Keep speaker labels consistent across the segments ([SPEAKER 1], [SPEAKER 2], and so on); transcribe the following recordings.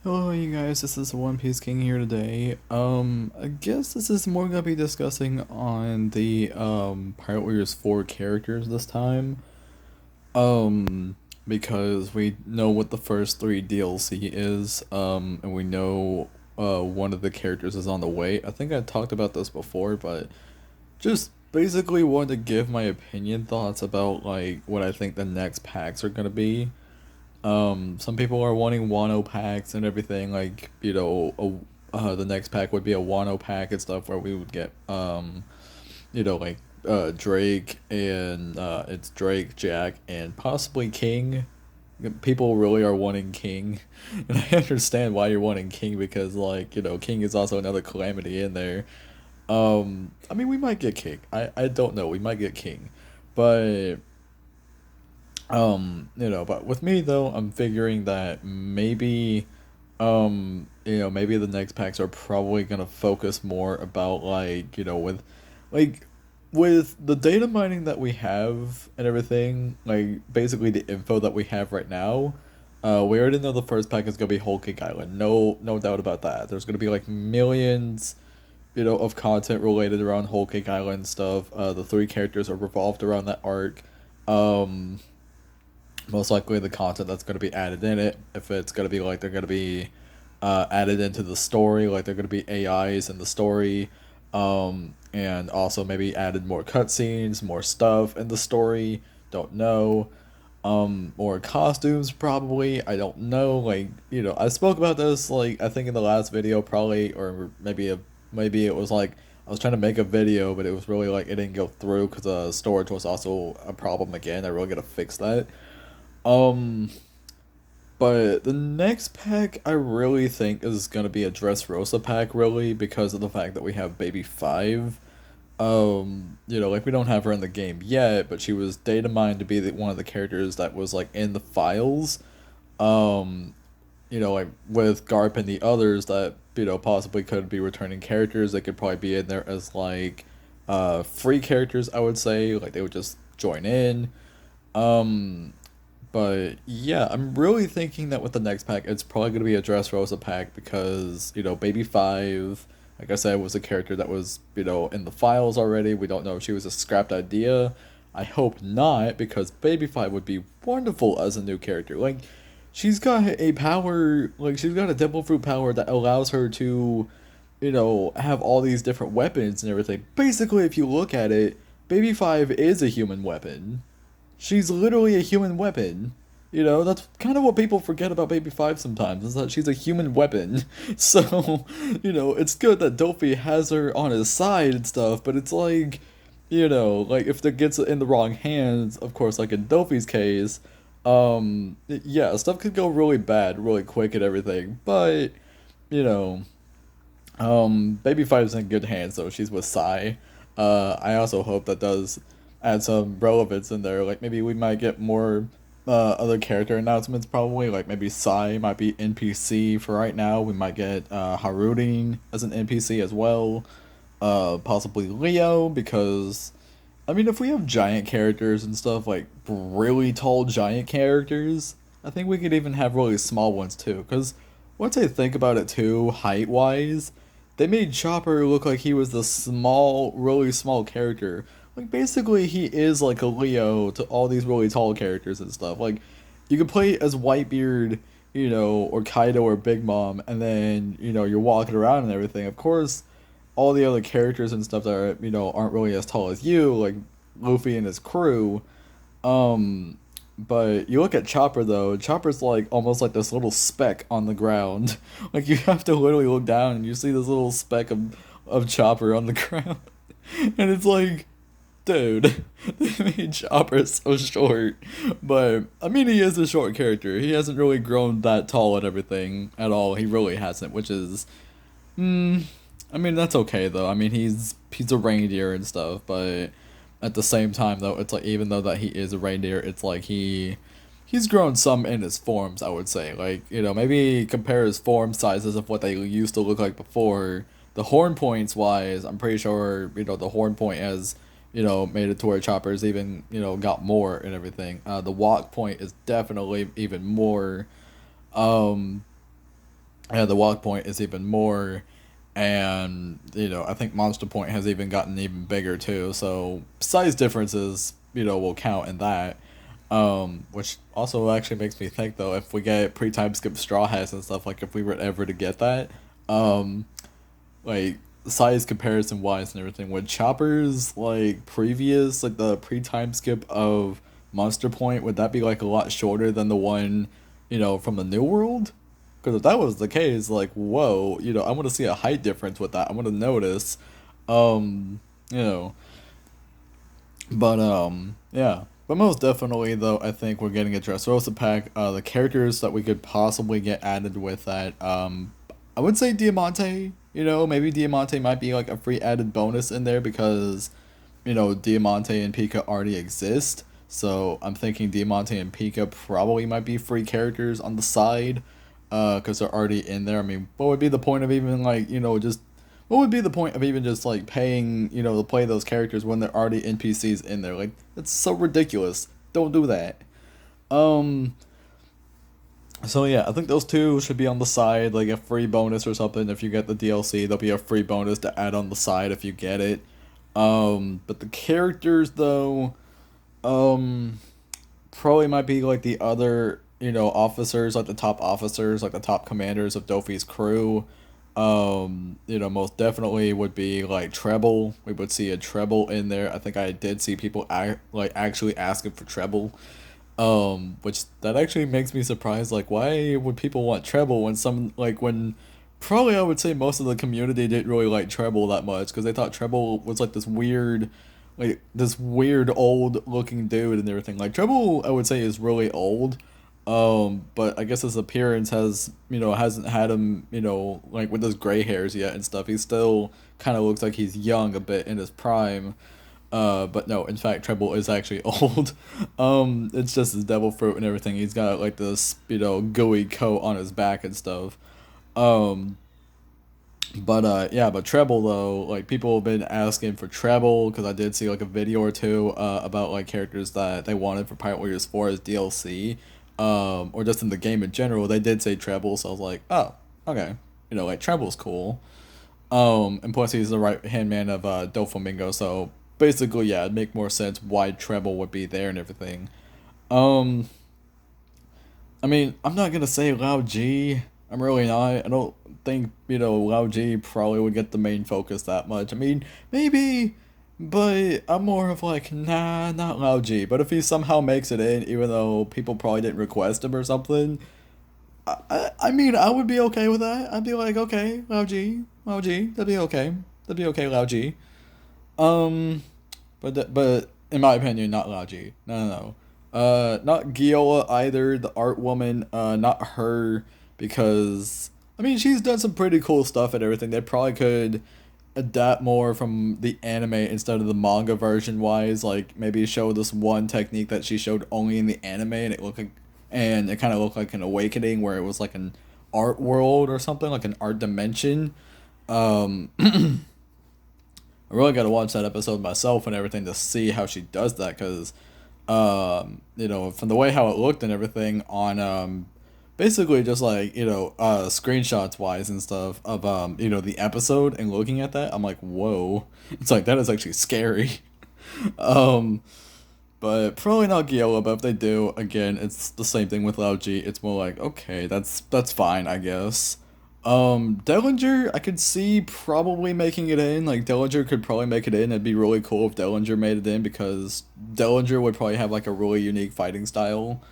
[SPEAKER 1] Hello, you guys. This is One Piece King here today. I guess this is more gonna be discussing on the Pirate Warriors 4 characters this time. Um, because we know what the first three DLC is. And we know one of the characters is on the way. I think I talked about this before, but just basically wanted to give my opinion thoughts about like what I think the next packs are gonna be. Some people are wanting Wano packs and everything. Like the next pack would be a Wano pack and stuff where we would get like Drake and it's Drake, Jack, and possibly King. People really are wanting King, and I understand why you're wanting King because King is also another calamity in there. I mean we might get King. I don't know. We might get King, but but with me though, I'm figuring that maybe the next packs are probably gonna focus more about like with the data mining that we have and everything, like basically the info that we have right now. We already know the first pack is gonna be Whole Cake Island. No doubt about that. There's gonna be like millions, of content related around Whole Cake Island stuff. The three characters are revolved around that arc. Um, Most likely the content that's going to be added in it, if it's going to be like they're going to be added into the story, like they're going to be AIs in the story, and also maybe added more cutscenes, more stuff in the story. Don't know. More costumes probably. I don't know. I spoke about this like I think in the last video probably, or maybe it was like I was trying to make a video, but it was really like it didn't go through because storage was also a problem again. I really gotta fix that. Um, but the next pack I really think is gonna be a Dressrosa pack, really, because of the fact that we have Baby Five. Like we don't have her in the game yet, but she was data mined to be one of the characters that was like in the files. Um, like with Garp and the others that possibly could be returning characters. They could probably be in there as like free characters. I would say like they would just join in. Um, but yeah, I'm really thinking that with the next pack, it's probably going to be a Dressrosa pack because, Baby Five, like I said, was a character that was, in the files already. We don't know if she was a scrapped idea. I hope not, because Baby Five would be wonderful as a new character. Like, she's got a power, like, she's got a Devil Fruit power that allows her to, have all these different weapons and everything. Basically, if you look at it, Baby Five is a human weapon. She's literally a human weapon. That's kind of what people forget about Baby Five sometimes, is that she's a human weapon. So, it's good that Dofi has her on his side and stuff, but it's like, like if it gets in the wrong hands, of course, like in Dofi's case, yeah, stuff could go really bad really quick and everything, but, you know, Baby Five's in good hands though. She's with Sai. I also hope that does add some relevance in there. Like maybe we might get more other character announcements probably. Like maybe Sai might be NPC for right now. We might get Harudin as an NPC as well. Possibly Leo because I mean if we have giant characters and stuff like really tall giant characters, I think we could even have really small ones too. Because once I think about it too, height wise, they made Chopper look like he was the small, really small character. Like basically, he is like a Leo to all these really tall characters and stuff. Like, you can play as Whitebeard, or Kaido or Big Mom, and then you're walking around and everything. Of course, all the other characters and stuff that are aren't really as tall as you, like Luffy and his crew. Um, but you look at Chopper though. Chopper's like almost like this little speck on the ground. Like you have to literally look down and you see this little speck of Chopper on the ground, and it's like, dude, they made Chopper so short. But I mean, he is a short character. He hasn't really grown that tall and everything at all. He really hasn't, which is, I mean, that's okay though. I mean, he's a reindeer and stuff, but at the same time though, it's like even though that he is a reindeer, it's like he's grown some in his forms. I would say, like maybe compare his form sizes of what they used to look like before. The horn points wise, I'm pretty sure the horn point has made it to where Chopper's even got more and everything. The walk point is definitely even more. Um, the walk point is even more, and I think Monster Point has even gotten even bigger too. So size differences, will count in that. Which also actually makes me think though, if we get pre-time skip straw hats and stuff, like if we were ever to get that, um, like size comparison wise and everything, would Chopper's like previous like the pre-time skip of Monster Point, would that be like a lot shorter than the one, from the New World? Because if that was the case, like whoa, I want to see a height difference with that. I want to notice, you know, yeah. But most definitely, though, I think we're getting a Dressrosa pack. The characters that we could possibly get added with that, I would say Diamante. Maybe Diamante might be like a free added bonus in there because, Diamante and Pika already exist. So I'm thinking Diamante and Pika probably might be free characters on the side, because they're already in there. I mean, what would be the point of even like, just what would be the point of even just like paying, to play those characters when they're already NPCs in there? Like that's so ridiculous. Don't do that. Um so yeah, I think those two should be on the side, like a free bonus or something. If you get the DLC, there'll be a free bonus to add on the side if you get it. But the characters though, um probably might be like the other, officers, like the top officers, like the top commanders of Dofi's crew. Most definitely would be like treble. We would see a treble in there. I think I did see people like actually asking for treble. Which that actually makes me surprised. Like, why would people want treble when when probably I would say most of the community didn't really like treble that much because they thought treble was like this weird old looking dude and everything. Like treble, I would say is really old. But I guess his appearance hasn't had him, like with his gray hairs yet and stuff. He still kind of looks like he's young a bit in his prime. But no, in fact, Treble is actually old. It's just his devil fruit and everything. He's got like this, gooey coat on his back and stuff. Um, but yeah, but Treble though, like people have been asking for Treble because I did see like a video or two about like characters that they wanted for Pirate Warriors 4 as DLC, or just in the game in general. They did say Treble, so I was like, oh, okay, like Treble's cool. And plus he's the right hand man of Doflamingo, so basically yeah, it'd make more sense why Treble would be there and everything. Um, I mean, I'm not gonna say Lao G. I'm really not. I don't think, Lao G probably would get the main focus that much. I mean, maybe, but I'm more of like, nah, not Lao G. But if he somehow makes it in, even though people probably didn't request him or something, I mean, I would be okay with that. I'd be like, okay, Lao G, Lao G, that'd be okay. That'd be okay, Lao G. Um, but in my opinion, not Laji. No, no, no. Not Giola either. The art woman. Not her because I mean she's done some pretty cool stuff and everything. They probably could adapt more from the anime instead of the manga version wise. Like maybe show this one technique that she showed only in the anime, and it kind of looked like an awakening where it was like an art world or something, like an art dimension. Um, I really got to watch that episode myself and everything to see how she does that because, from the way how it looked and everything on, basically just like, screenshots wise and stuff of, the episode and looking at that, I'm like, whoa. It's like, that is actually scary. um, but probably not Giola, but if they do, again, it's the same thing with Lao G. It's more like, okay, that's fine, I guess. Dellinger, I could see probably making it in. Like Dellinger could probably make it in. It'd be really cool if Dellinger made it in because Dellinger would probably have like a really unique fighting style.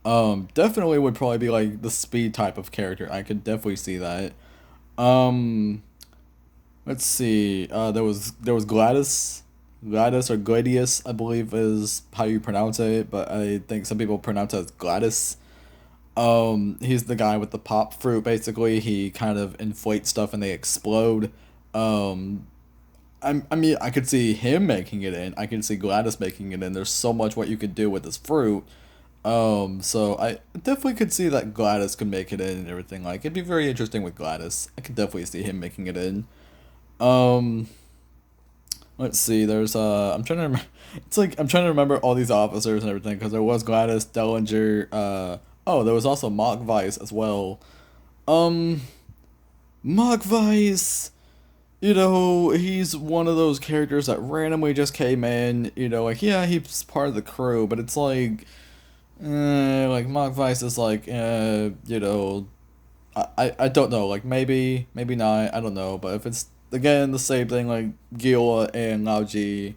[SPEAKER 1] Definitely would probably be like the speed type of character. I could definitely see that. Um, let's see. There was Gladys or Gladius, I believe is how you pronounce it, but I think some people pronounce it as Gladys. He's the guy with the pop fruit. Basically, he kind of inflates stuff and they explode. Um, I mean, I could see him making it in. I could see Gladys making it in. There's so much what you could do with this fruit. So I definitely could see that Gladys could make it in and everything. Like, it'd be very interesting with Gladys. I could definitely see him making it in. Um, let's see. I'm trying to remember. It's like I'm trying to remember all these officers and everything because there was Gladys, Dellinger. Oh, there was also Mock Vice as well. Um, Mach he's one of those characters that randomly just came in, like, yeah, he's part of the crew, but it's like Mach is like, I don't know, like, maybe not, I don't know, but if it's, again, the same thing, like, Gila and Laoji,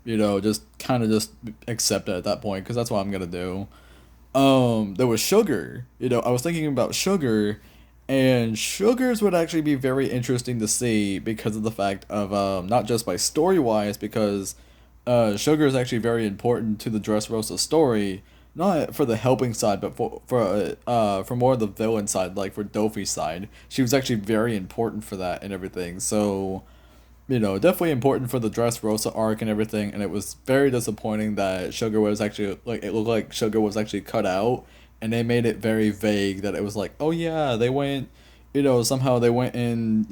[SPEAKER 1] just kind of just accept it at that point, because that's what I'm gonna do. There was Sugar. I was thinking about Sugar, and Sugars would actually be very interesting to see because of the fact of not just by story wise, because Sugar is actually very important to the Dressrosa story, not for the helping side, but for more of the villain side, like for Dofi's side. She was actually very important for that and everything. So definitely important for the Dressrosa arc and everything, and it was very disappointing that Sugar was actually, like, it looked like Sugar was actually cut out, and they made it very vague that it was like, oh yeah, they went, somehow they went and,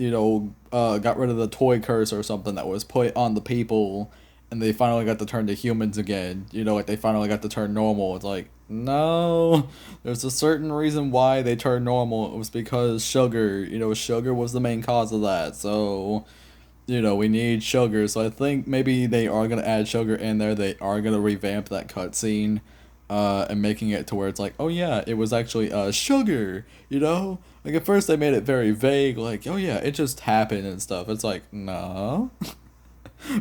[SPEAKER 1] got rid of the toy curse or something that was put on the people, and they finally got to turn to humans again, like they finally got to turn normal. It's like, no, there's a certain reason why they turned normal. It was because Sugar, Sugar was the main cause of that, so we need Sugar. So I think maybe they are gonna add Sugar in there. They are gonna revamp that cutscene, and making it to where it's like, oh yeah, it was actually Sugar. Like at first they made it very vague, like, oh yeah, it just happened and stuff. It's like, no,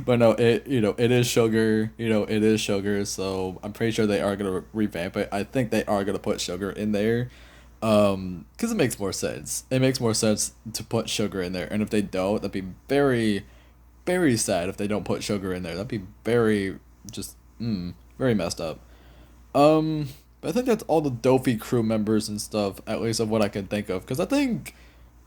[SPEAKER 1] but no, it is Sugar. It is Sugar. So I'm pretty sure they are gonna revamp it. I think they are gonna put Sugar in there. Because it makes more sense. It makes more sense to put Sugar in there, and if they don't, that'd be very, very sad. If they don't put Sugar in there, that'd be very, just very messed up. But I think that's all the Dofi crew members and stuff, at least of what I can think of. Because I think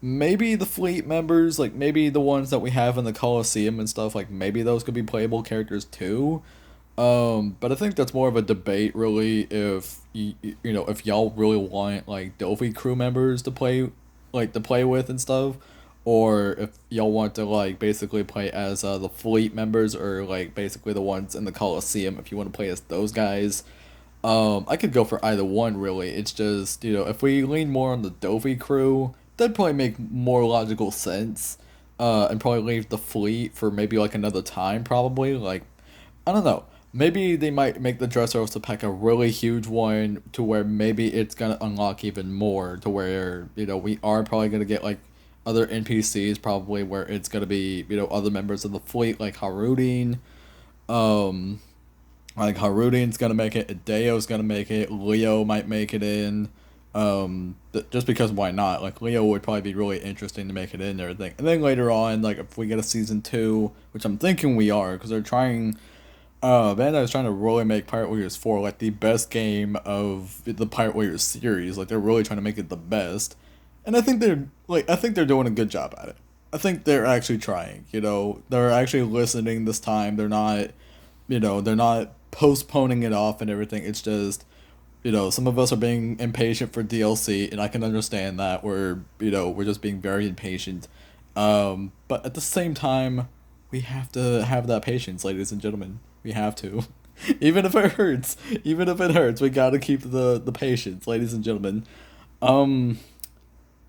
[SPEAKER 1] maybe the fleet members, like maybe the ones that we have in the Coliseum and stuff, like maybe those could be playable characters too. But I think that's more of a debate, really. If if y'all really want like Dofi crew members to play, like to play with and stuff, or if y'all want to like basically play as the fleet members, or like basically the ones in the Coliseum, if you want to play as those guys. I could go for either one, really. It's just, if we lean more on the Dofi crew, that'd probably make more logical sense. And probably leave the fleet for maybe like another time, probably. Like, I don't know. Maybe they might make the Dressrosa pack a really huge one to where maybe it's gonna unlock even more, to where, we are probably gonna get like other NPCs, probably, where it's gonna be, other members of the fleet like Harudin. Um like Harudin's gonna make it, Ideo's gonna make it, Leo might make it in. Just because why not? Like Leo would probably be really interesting to make it in and everything. And then later on, like if we get a season two, which I'm thinking we are, because they're trying. Bandai is trying to really make Pirate Warriors 4 like the best game of the Pirate Warriors series. Like they're really trying to make it the best, and I think they're doing a good job at it. I think they're actually trying. They're actually listening this time. They're not postponing it off and everything. It's just, some of us are being impatient for DLC, and I can understand that. We're just being very impatient. But at the same time, we have to have that patience, ladies and gentlemen. We have to. Even if it hurts. Even if it hurts, we gotta keep the patience, ladies and gentlemen. Um,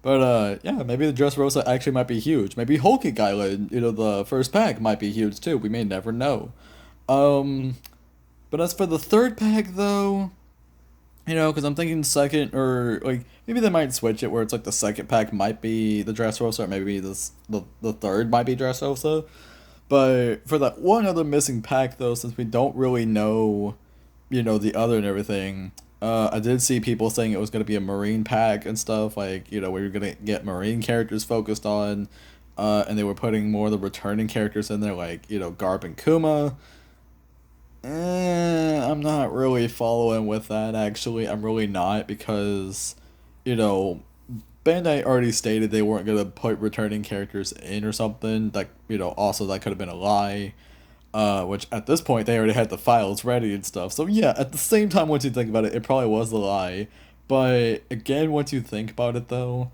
[SPEAKER 1] but yeah, maybe the Dressrosa actually might be huge. Maybe Hulking Island, the first pack might be huge too. We may never know. Um, but as for the third pack, though, because I'm thinking second, or like maybe they might switch it where it's like the second pack might be the Dressrosa, or maybe the third might be Dressrosa. But for that one other missing pack, though, since we don't really know, the other and everything, I did see people saying it was going to be a Marine pack and stuff. Like, we were going to get Marine characters focused on, and they were putting more of the returning characters in there, like, Garp and Kuma. I'm not really following with that, actually. I'm really not, because, you know, Bandai already stated they weren't gonna put returning characters in or something. Like, also that could have been a lie. Which at this point they already had the files ready and stuff. So yeah, at the same time, once you think about it, it probably was a lie. But again, once you think about it, though,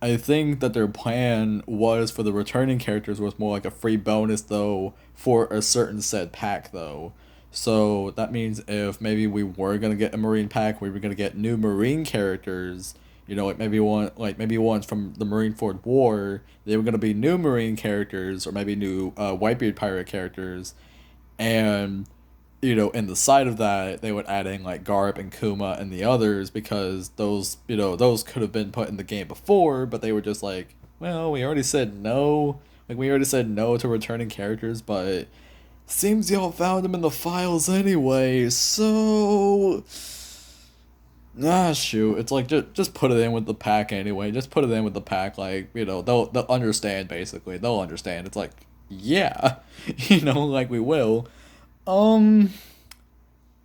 [SPEAKER 1] I think that their plan was for the returning characters was more like a free bonus, though, for a certain set pack, though. So that means if maybe we were gonna get a Marine pack, we were gonna get new Marine characters, Like maybe ones from the Marineford War, they were gonna be new Marine characters or maybe new Whitebeard pirate characters, and in the side of that, they would add in like Garp and Kuma and the others because those could have been put in the game before, but they were just like, well, we already said no. Like we already said no to returning characters, but seems y'all found them in the files anyway, so shoot. It's like just put it in with the pack anyway. Just put it in with the pack, like, they'll understand basically. They'll understand. It's like, yeah, like we will. Um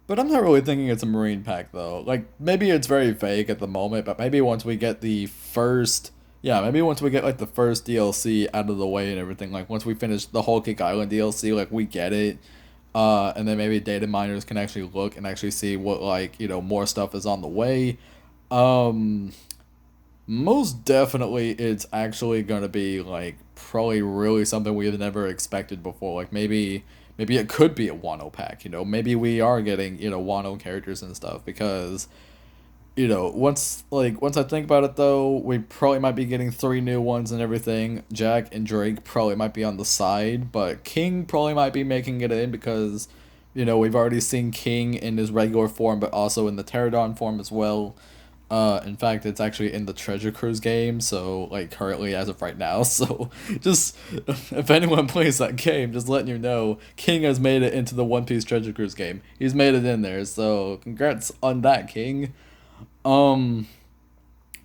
[SPEAKER 1] but I'm not really thinking it's a marine pack though. Like maybe it's very vague at the moment, but maybe once we get the first yeah, maybe once we get like the first DLC out of the way and everything, like once we finish the Whole Cake Island DLC, like we get it. And then maybe data miners can actually look and actually see what like, more stuff is on the way. Um Most definitely it's actually gonna be like probably really something we've never expected before. Like maybe it could be a Wano pack, maybe we are getting, Wano characters and stuff because once I think about it though, we probably might be getting three new ones and everything. Jack and Drake probably might be on the side, but King probably might be making it in because we've already seen King in his regular form, but also in the Pterodon form as well. In fact, it's actually in the Treasure Cruise game, so like currently as of right now. So just if anyone plays that game, just letting you know, King has made it into the One Piece Treasure Cruise game. He's made it in there, so congrats on that, King. Um,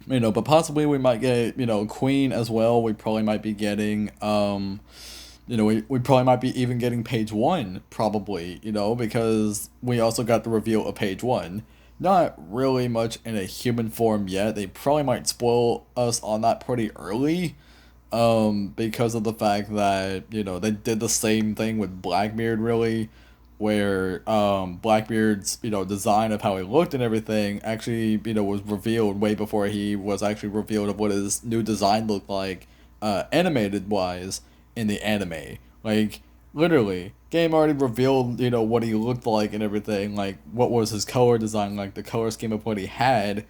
[SPEAKER 1] but possibly we might get, Queen as well. We probably might be getting, we probably might be even getting page one, probably, because we also got the reveal of page one. Not really much in a human form yet. They probably might spoil us on that pretty early, because of the fact that, they did the same thing with Blackbeard, really, where Blackbeard's design of how he looked and everything actually was revealed way before he was actually revealed of what his new design looked like, animated wise in the anime. Like literally, game already revealed what he looked like and everything. Like what was his color design, like the color scheme of what he had.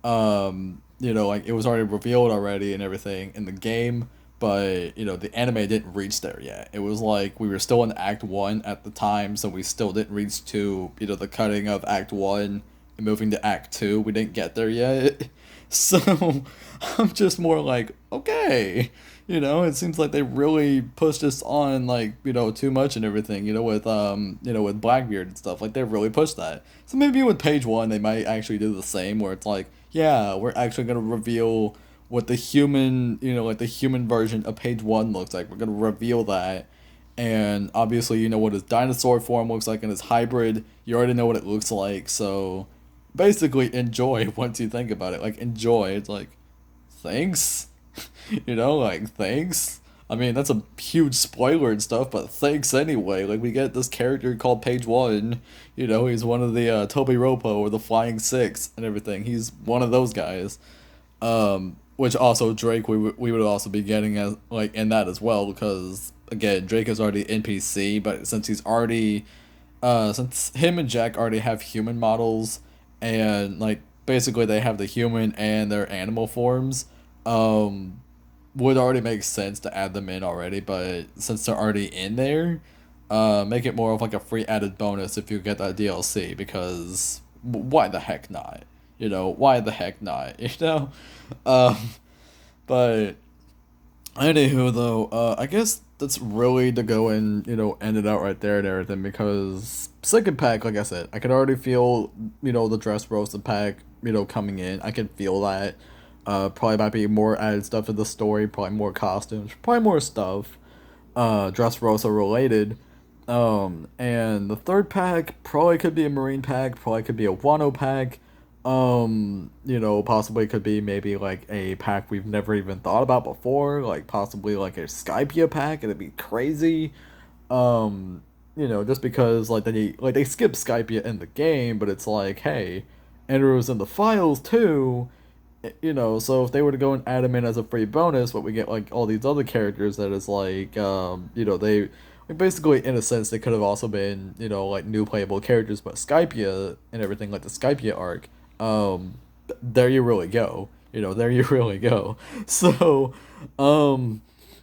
[SPEAKER 1] Like it was already revealed already and everything in the game, but the anime didn't reach there yet. It was like we were still in Act 1 at the time, so we still didn't reach to the cutting of Act 1 and moving to Act 2. We didn't get there yet. So I'm just more like, okay, it seems like they really pushed us on, like, too much and everything, with Blackbeard and stuff. Like they really pushed that. So maybe with page 1 they might actually do the same, where it's like, yeah, we're actually gonna reveal what the human, like the human version of page 1 looks like. We're gonna reveal that. And obviously, what his dinosaur form looks like and his hybrid. You already know what it looks like. So basically, enjoy once you think about it. Like, enjoy. It's like, thanks. Like, thanks. I mean, that's a huge spoiler and stuff, but thanks anyway. Like, we get this character called Page One. He's one of the Toby Ropo or the Flying Six and everything. He's one of those guys. Which also Drake we would also be getting as like in that as well, because again Drake is already NPC, but since he's already since him and Jack already have human models, and like basically they have the human and their animal forms, would already make sense to add them in already, but since they're already in there, make it more of like a free added bonus if you get that DLC, because why the heck not? Why the heck not? Um, but anywho, though, I guess that's really to go and end it out right there and everything, because second pack, like I said, I could already feel the dress roasted pack coming in. I can feel that. Probably might be more added stuff in the story, probably more costumes, probably more stuff, Dressrosa related. And the third pack probably could be a Marine pack, probably could be a Wano pack. Possibly could be maybe like a pack we've never even thought about before, like possibly like a Skypia pack. It'd be crazy. Just because like they skip Skypia in the game, but it's like, hey, Andrew's in the files too. So if they were to go and add him in as a free bonus, but we get like all these other characters that is like, they like basically in a sense they could have also been, like new playable characters, but Skypia and everything, like the Skypia arc, there you really go. there you really go. So, um,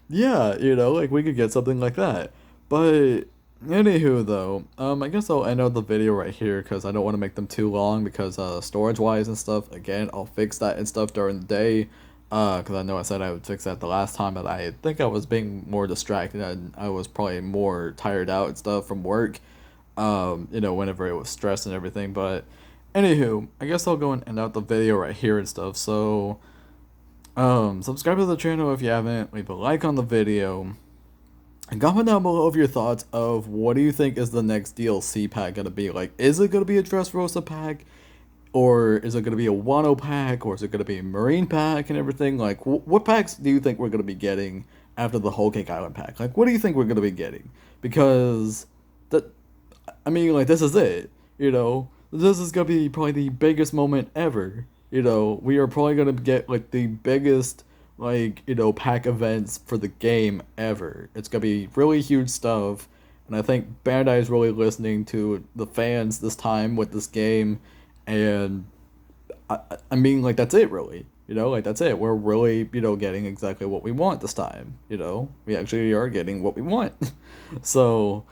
[SPEAKER 1] yeah, like we could get something like that. But anywho, though, I guess I'll end out the video right here because I don't want to make them too long because storage wise and stuff. Again, I'll fix that and stuff during the day. Because I know I said I would fix that the last time, but I think I was being more distracted and I was probably more tired out and stuff from work. Whenever it was stressed and everything. But anywho, I guess I'll go and end out the video right here and stuff. So, subscribe to the channel if you haven't. Leave a like on the video. And comment down below of your thoughts of what do you think is the next DLC pack gonna be. Like, is it gonna be a Dressrosa pack? Or is it gonna be a Wano pack? Or is it gonna be a Marine pack and everything? Like, what packs do you think we're gonna be getting after the Whole Cake Island pack? Like, what do you think we're gonna be getting? Because that, I mean, like, this is it. This is gonna be probably the biggest moment ever. We are probably gonna get like the biggest like pack events for the game ever. It's gonna be really huge stuff, and I think Bandai is really listening to the fans this time with this game, and I mean like that's it really. Like that's it. We're really getting exactly what we want this time. We actually are getting what we want. So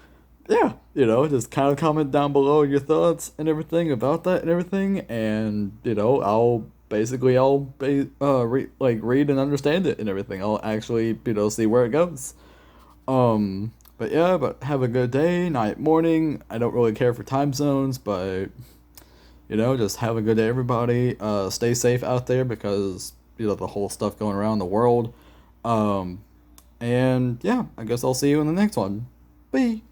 [SPEAKER 1] yeah, just kind of comment down below your thoughts and everything about that and everything, and read and understand it and everything. I'll actually see where it goes. But yeah, but have a good day, night, morning. I don't really care for time zones, but just have a good day, everybody. Stay safe out there because the whole stuff going around the world. And yeah, I guess I'll see you in the next one. Bye.